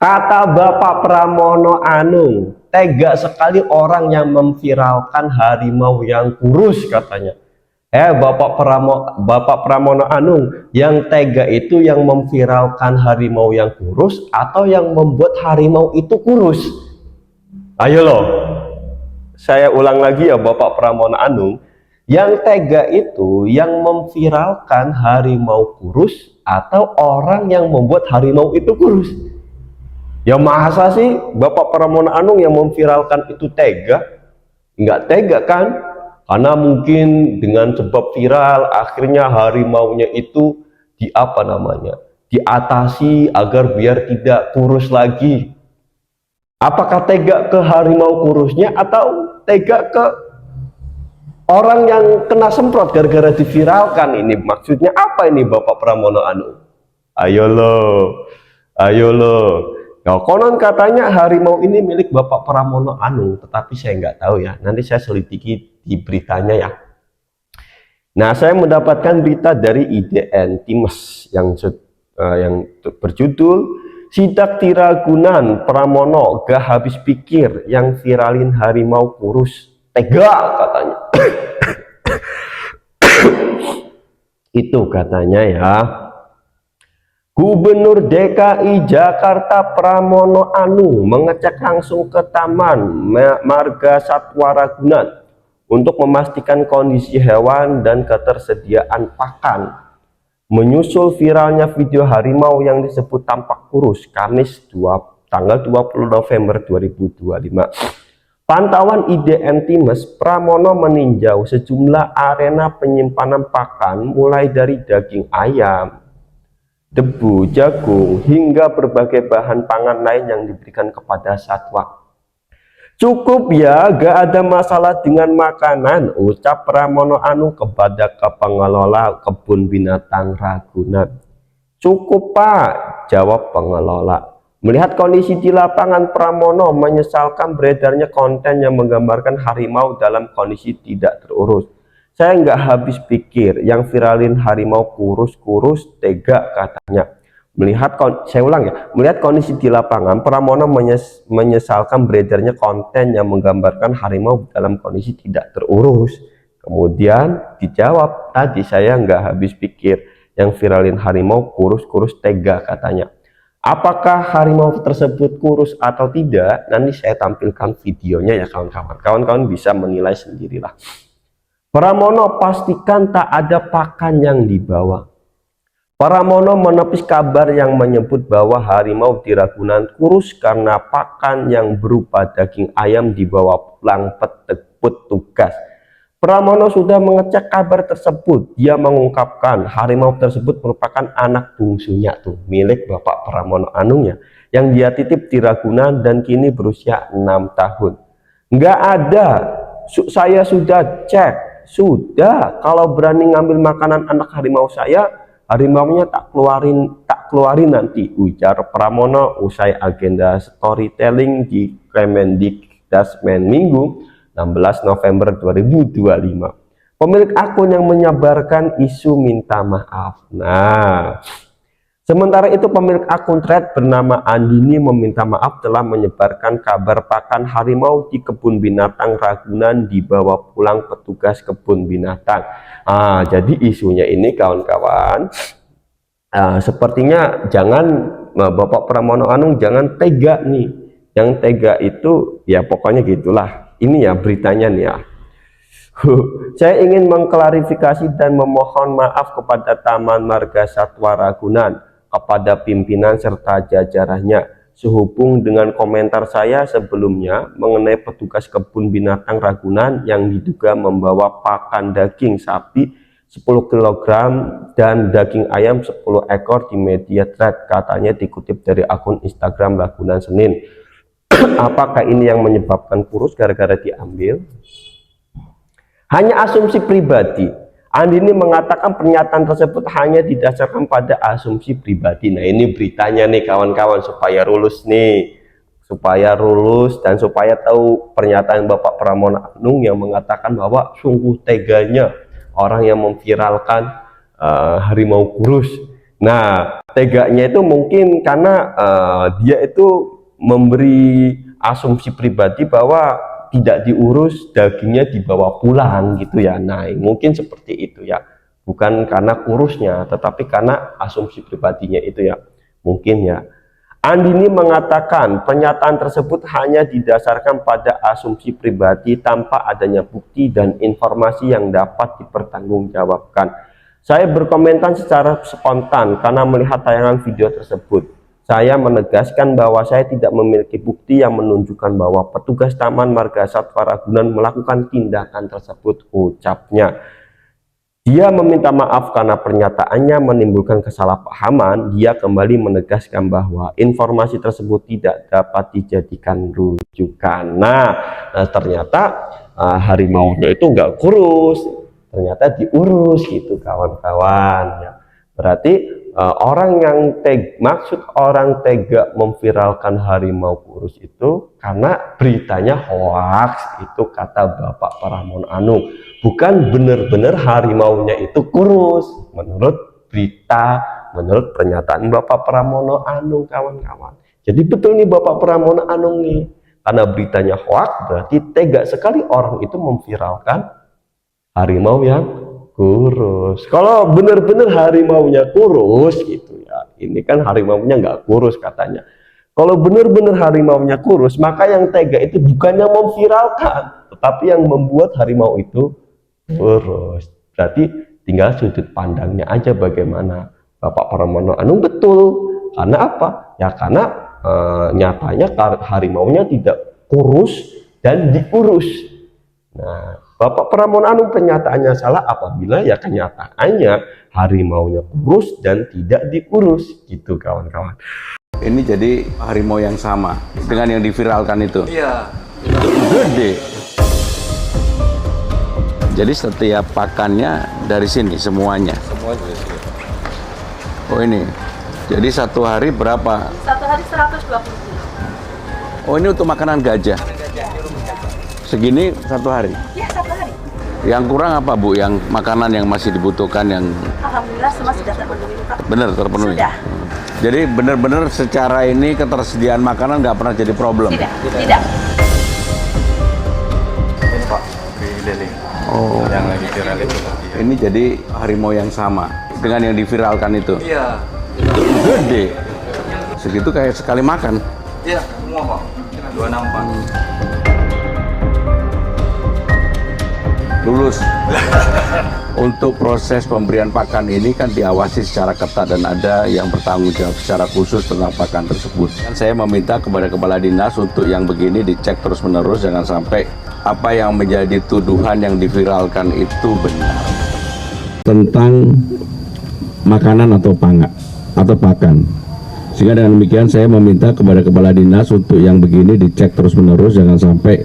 Kata Bapak Pramono Anung, tega sekali orang yang memviralkan harimau yang kurus katanya. Bapak Pramono Anung, yang tega itu yang memviralkan harimau yang kurus atau yang membuat harimau itu kurus? Ayo loh, saya ulang lagi ya Bapak Pramono Anung, yang tega itu yang memviralkan harimau kurus atau orang yang membuat harimau itu kurus? Ya masa sih Bapak Pramono Anung yang memviralkan itu tega? Nggak tega kan? Karena mungkin dengan sebab viral akhirnya harimaunya itu diatasi agar biar tidak kurus lagi. Apakah tega ke harimau kurusnya atau tega ke orang yang kena semprot gara-gara diviralkan? Ini maksudnya apa ini Bapak Pramono Anung? Ayo loh. Nah, konon katanya harimau ini milik Bapak Pramono Anung, tetapi saya nggak tahu ya. Nanti saya selidiki di beritanya ya. Nah, saya mendapatkan berita dari IDN Times yang berjudul Sidak Tiragunan Pramono gak habis pikir yang viralin harimau kurus, tega katanya. Itu katanya ya. Gubernur DKI Jakarta Pramono Anung mengecek langsung ke Taman Marga Satwa Ragunan untuk memastikan kondisi hewan dan ketersediaan pakan. Menyusul viralnya video harimau yang disebut tampak kurus Kamis tanggal 20 November 2025. Pantauan IDN Times, Pramono meninjau sejumlah arena penyimpanan pakan mulai dari daging ayam, debu, jagung, hingga berbagai bahan pangan lain yang diberikan kepada satwa. Cukup ya, gak ada masalah dengan makanan, ucap Pramono Anung kepada pengelola kebun binatang Ragunan. Cukup Pak, jawab pengelola. Melihat kondisi di lapangan, Pramono menyesalkan beredarnya konten yang menggambarkan harimau dalam kondisi tidak terurus. Saya nggak habis pikir yang viralin harimau kurus-kurus, tega katanya. Melihat kondisi di lapangan, Pramono menyesalkan beredarnya konten yang menggambarkan harimau dalam kondisi tidak terurus. Kemudian dijawab, tadi saya nggak habis pikir yang viralin harimau kurus-kurus, tega katanya. Apakah harimau tersebut kurus atau tidak? Nanti saya tampilkan videonya ya kawan-kawan. Kawan-kawan bisa menilai sendirilah. Pramono pastikan tak ada pakan yang dibawa. Pramono menepis kabar yang menyebut bahwa harimau di Ragunan kurus karena pakan yang berupa daging ayam dibawa pulang petugas. Pramono sudah mengecek kabar tersebut. Dia mengungkapkan harimau tersebut merupakan anak bungsunya milik Bapak Pramono Anung ya, yang dia titip di Ragunan dan kini berusia 6 tahun. Nggak ada, saya sudah cek, sudah. Kalau berani ngambil makanan anak harimau saya, harimaunya tak keluarin nanti, ujar Pramono usai agenda storytelling di Kemendikbudristek Minggu 16 November 2025. Pemilik akun yang menyebarkan isu minta maaf. Nah, sementara itu pemilik akun thread bernama Andini meminta maaf telah menyebarkan kabar pakan harimau di kebun binatang Ragunan dibawa pulang petugas kebun binatang. Jadi isunya ini kawan-kawan, sepertinya Bapak Pramono Anung jangan tega nih. Yang tega itu ya pokoknya gitulah. Ini ya beritanya nih ya. Saya ingin mengklarifikasi dan memohon maaf kepada Taman Marga Satwa Ragunan, kepada pimpinan serta jajarannya sehubung dengan komentar saya sebelumnya mengenai petugas kebun binatang Ragunan yang diduga membawa pakan daging sapi 10 kg dan daging ayam 10 ekor di media thread, katanya dikutip dari akun Instagram Ragunan Senin. Apakah ini yang menyebabkan kurus gara-gara diambil? Hanya asumsi pribadi. Andini mengatakan pernyataan tersebut hanya didasarkan pada asumsi pribadi. Nah, ini beritanya nih kawan-kawan, supaya lulus dan supaya tahu pernyataan Bapak Pramono Anung yang mengatakan bahwa sungguh teganya orang yang memviralkan harimau kurus. Nah, teganya itu mungkin karena dia itu memberi asumsi pribadi bahwa tidak diurus, dagingnya dibawa pulang gitu ya. Nah, mungkin seperti itu ya. Bukan karena kurusnya, tetapi karena asumsi pribadinya itu ya. Mungkin ya. Andini mengatakan pernyataan tersebut hanya didasarkan pada asumsi pribadi tanpa adanya bukti dan informasi yang dapat dipertanggungjawabkan. Saya berkomentar secara spontan karena melihat tayangan video tersebut. Saya menegaskan bahwa saya tidak memiliki bukti yang menunjukkan bahwa petugas Taman Marga Satwa Ragunan melakukan tindakan tersebut, ucapnya. Dia meminta maaf karena pernyataannya menimbulkan kesalahpahaman. Dia kembali menegaskan bahwa informasi tersebut tidak dapat dijadikan rujukan. Nah, ternyata harimaunya itu nggak kurus, ternyata diurus gitu kawan-kawan ya. Berarti orang yang maksud orang tega memviralkan harimau kurus itu karena beritanya hoax, itu kata Bapak Pramono Anung. Bukan benar-benar harimaunya itu kurus menurut berita, menurut pernyataan Bapak Pramono Anung, kawan-kawan. Jadi betul nih Bapak Pramono Anung nih, karena beritanya hoax berarti tega sekali orang itu memviralkan harimau yang kurus. Kalau benar-benar harimaunya kurus gitu ya, ini kan harimaunya nggak kurus katanya. Kalau benar-benar harimaunya kurus, maka yang tega itu bukan yang memviralkan, tetapi yang membuat harimau itu kurus. Berarti tinggal sudut pandangnya aja bagaimana. Bapak Pramono Anung betul. Karena apa? Ya karena nyatanya harimaunya tidak kurus dan diurus. Nah, Bapak Pramono Anung pernyataannya salah apabila ya kenyataannya harimaunya kurus dan tidak diurus gitu kawan-kawan. Ini jadi harimau yang sama dengan yang diviralkan itu. Iya. Gede. Jadi setiap pakannya dari sini semuanya. Semua dari sini. Oh ini. Jadi satu hari berapa? Satu hari 120. Oh ini untuk makanan gajah. Segini satu hari. Ya, satu hari. Yang kurang apa Bu? Yang makanan yang masih dibutuhkan yang Alhamdulillah semua sudah terpenuhi, Pak. benar terpenuhi. Sudah. Jadi benar-benar secara ini ketersediaan makanan nggak pernah jadi problem. Tidak, tidak. Ini Pak, di Lele. Oh. Yang lagi viral itu. Ini jadi harimau yang sama dengan yang diviralkan itu. Iya. Gede. Segitu kayak sekali makan. Iya, semua Pak. 264. Lulus. Untuk proses pemberian pakan ini kan diawasi secara ketat dan ada yang bertanggung jawab secara khusus tentang pakan tersebut. Dan saya meminta kepada kepala dinas untuk yang begini dicek terus-menerus, jangan sampai apa yang menjadi tuduhan yang diviralkan itu benar. Tentang makanan atau pakan. Sehingga dengan demikian saya meminta kepada kepala dinas untuk yang begini dicek terus-menerus, jangan sampai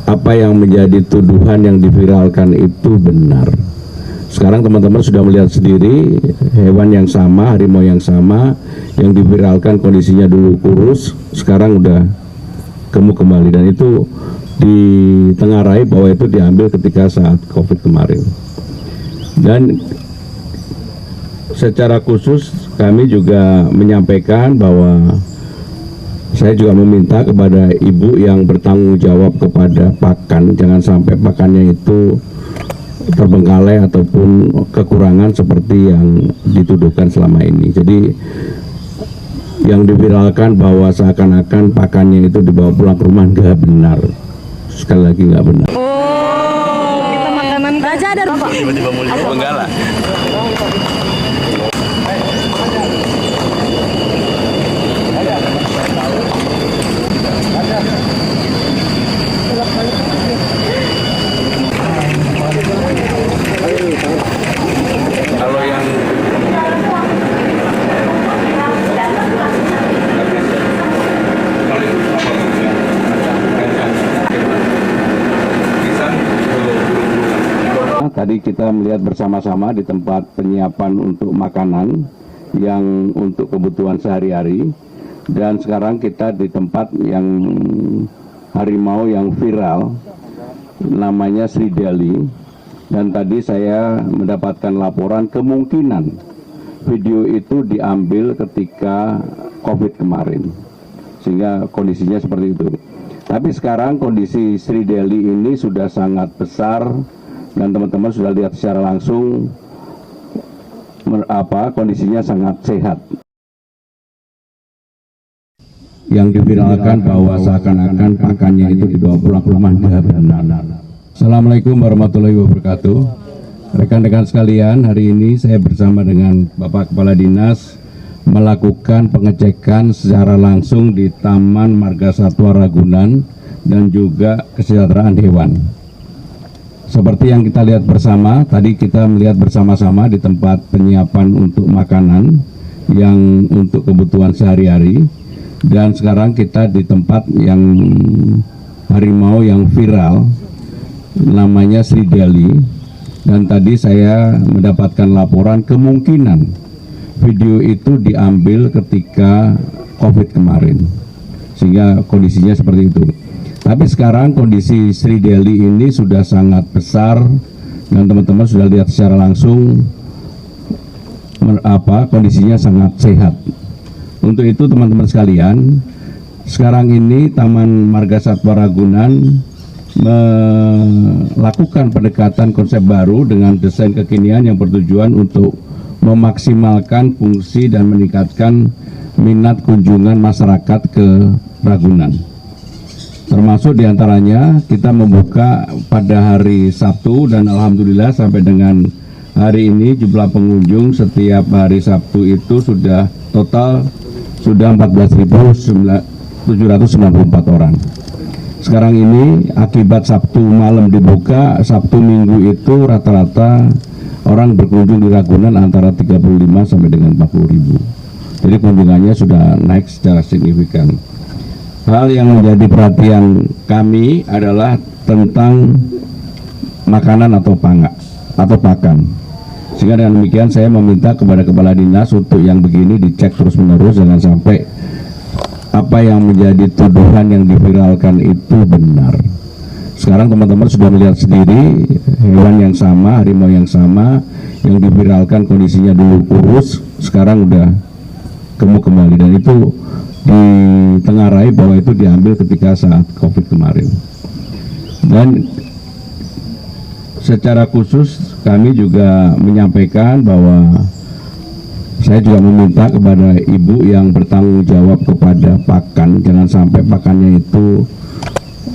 apa yang menjadi tuduhan yang diviralkan itu benar. Sekarang teman-teman sudah melihat sendiri hewan yang sama, harimau yang sama, yang diviralkan kondisinya dulu kurus, sekarang udah gemuk kembali, dan itu ditengarai bahwa itu diambil ketika saat COVID kemarin. Dan secara khusus kami juga menyampaikan bahwa saya juga meminta kepada ibu yang bertanggung jawab kepada pakan, jangan sampai pakannya itu terbengkalai ataupun kekurangan seperti yang dituduhkan selama ini. Jadi yang diviralkan bahwa seakan-akan pakannya itu dibawa pulang ke rumah, nggak benar. Sekali lagi nggak benar. Kita makanan gajah ada Pak. Tiba-tiba mulia. Benggala. Kalau yang tadi kita melihat bersama-sama di tempat penyiapan untuk makanan yang untuk kebutuhan sehari-hari, dan sekarang kita di tempat yang harimau yang viral namanya Sri Deli. Dan tadi saya mendapatkan laporan kemungkinan video itu diambil ketika COVID kemarin, sehingga kondisinya seperti itu. Tapi sekarang kondisi Sri Deli ini sudah sangat besar dan teman-teman sudah lihat secara langsung kondisinya sangat sehat. Yang diviralkan bahwa seakan-akan pakannya itu dibawa pulang ke rumah nggak benar. Assalamualaikum warahmatullahi wabarakatuh. Rekan-rekan sekalian, hari ini saya bersama dengan Bapak Kepala Dinas melakukan pengecekan secara langsung di Taman Marga Satwa Ragunan dan juga kesejahteraan hewan. Seperti yang kita lihat bersama, tadi kita melihat bersama-sama di tempat penyiapan untuk makanan yang untuk kebutuhan sehari-hari. Dan sekarang kita di tempat yang harimau yang viral, namanya Sri Deli. Dan tadi saya mendapatkan laporan kemungkinan video itu diambil ketika COVID kemarin, sehingga kondisinya seperti itu. Tapi sekarang kondisi Sri Deli ini sudah sangat besar dan teman-teman sudah lihat secara langsung kondisinya sangat sehat. Untuk itu teman-teman sekalian, sekarang ini Taman Marga Satwa Ragunan melakukan pendekatan konsep baru dengan desain kekinian yang bertujuan untuk memaksimalkan fungsi dan meningkatkan minat kunjungan masyarakat ke Ragunan. Termasuk diantaranya kita membuka pada hari Sabtu dan alhamdulillah sampai dengan hari ini jumlah pengunjung setiap hari Sabtu itu sudah total 14.794 orang. Sekarang ini akibat Sabtu malam dibuka, Sabtu Minggu itu rata-rata orang berkunjung di Ragunan antara 35 sampai dengan 40.000. Jadi kunjungannya sudah naik secara signifikan. Hal yang menjadi perhatian kami adalah tentang makanan atau pakan. Sehingga dengan demikian saya meminta kepada Kepala Dinas untuk yang begini dicek terus-menerus, jangan sampai apa yang menjadi tuduhan yang diviralkan itu benar. Sekarang teman-teman sudah melihat sendiri hewan yang sama, harimau yang sama, yang diviralkan kondisinya dulu kurus, sekarang udah gemuk kembali, dan itu ditengarai bahwa itu diambil ketika saat COVID kemarin. Dan secara khusus kami juga menyampaikan bahwa saya juga meminta kepada ibu yang bertanggung jawab kepada pakan, jangan sampai pakannya itu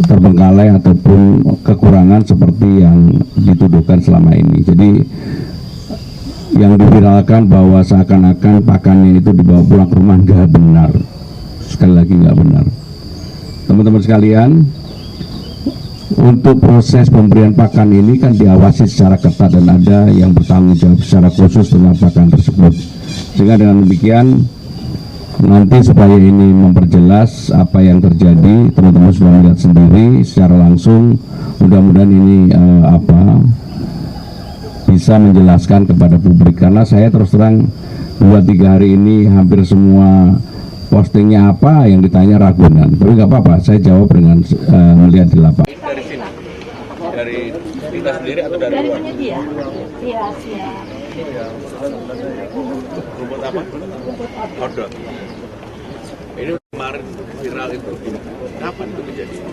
terbengkalai ataupun kekurangan seperti yang dituduhkan selama ini. Jadi yang diviralkan bahwa seakan-akan pakannya itu dibawa pulang ke rumah nggak benar. Sekali lagi nggak benar. Teman-teman sekalian, untuk proses pemberian pakan ini kan diawasi secara ketat dan ada yang bertanggung jawab secara khusus tentang pakan tersebut. Sehingga dengan demikian nanti supaya ini memperjelas apa yang terjadi, teman-teman sudah melihat sendiri secara langsung. Mudah-mudahan ini bisa menjelaskan kepada publik, karena saya terus terang 2-3 hari ini hampir semua postingnya apa yang ditanya Ragunan, tapi nggak apa-apa, saya jawab dengan melihat di lapangan. Dari sini? Dari kita sendiri atau dari luar? penyedia. Iya, siap. Rumput apa? Outdoor. Ini kemarin viral itu. Kapan itu kejadian?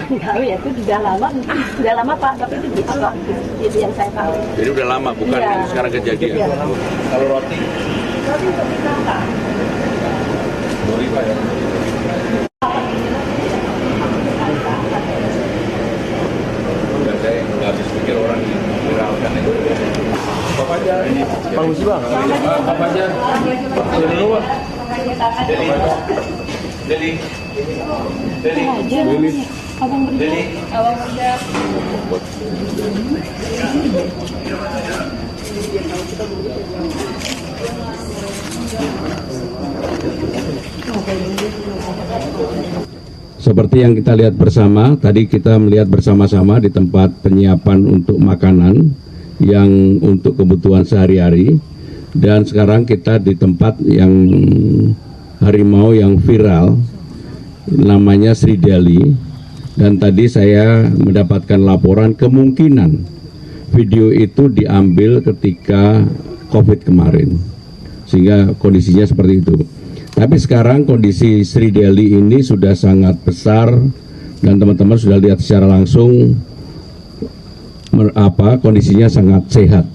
Tahu ya, itu sudah lama Pak, tapi itu di awal itu yang saya tahu. Jadi udah lama, bukan Iya. sekarang kejadian. Iya. Kalau roti? Tapi itu bisa Pak. Pak ya? Saya nggak habis pikir orang viralkan itu. Bapak aja. Pak Musi Bang. Bapak aja. Dulu Pak. Deli. Abang beri. Abang udah. Seperti yang kita lihat bersama, tadi kita melihat bersama-sama di tempat penyiapan untuk makanan yang untuk kebutuhan sehari-hari. Dan sekarang kita di tempat yang harimau yang viral, namanya Sri Deli. Dan tadi saya mendapatkan laporan kemungkinan video itu diambil ketika COVID kemarin, sehingga kondisinya seperti itu. Tapi sekarang kondisi Sri Deli ini sudah sangat besar dan teman-teman sudah lihat secara langsung kondisinya sangat sehat.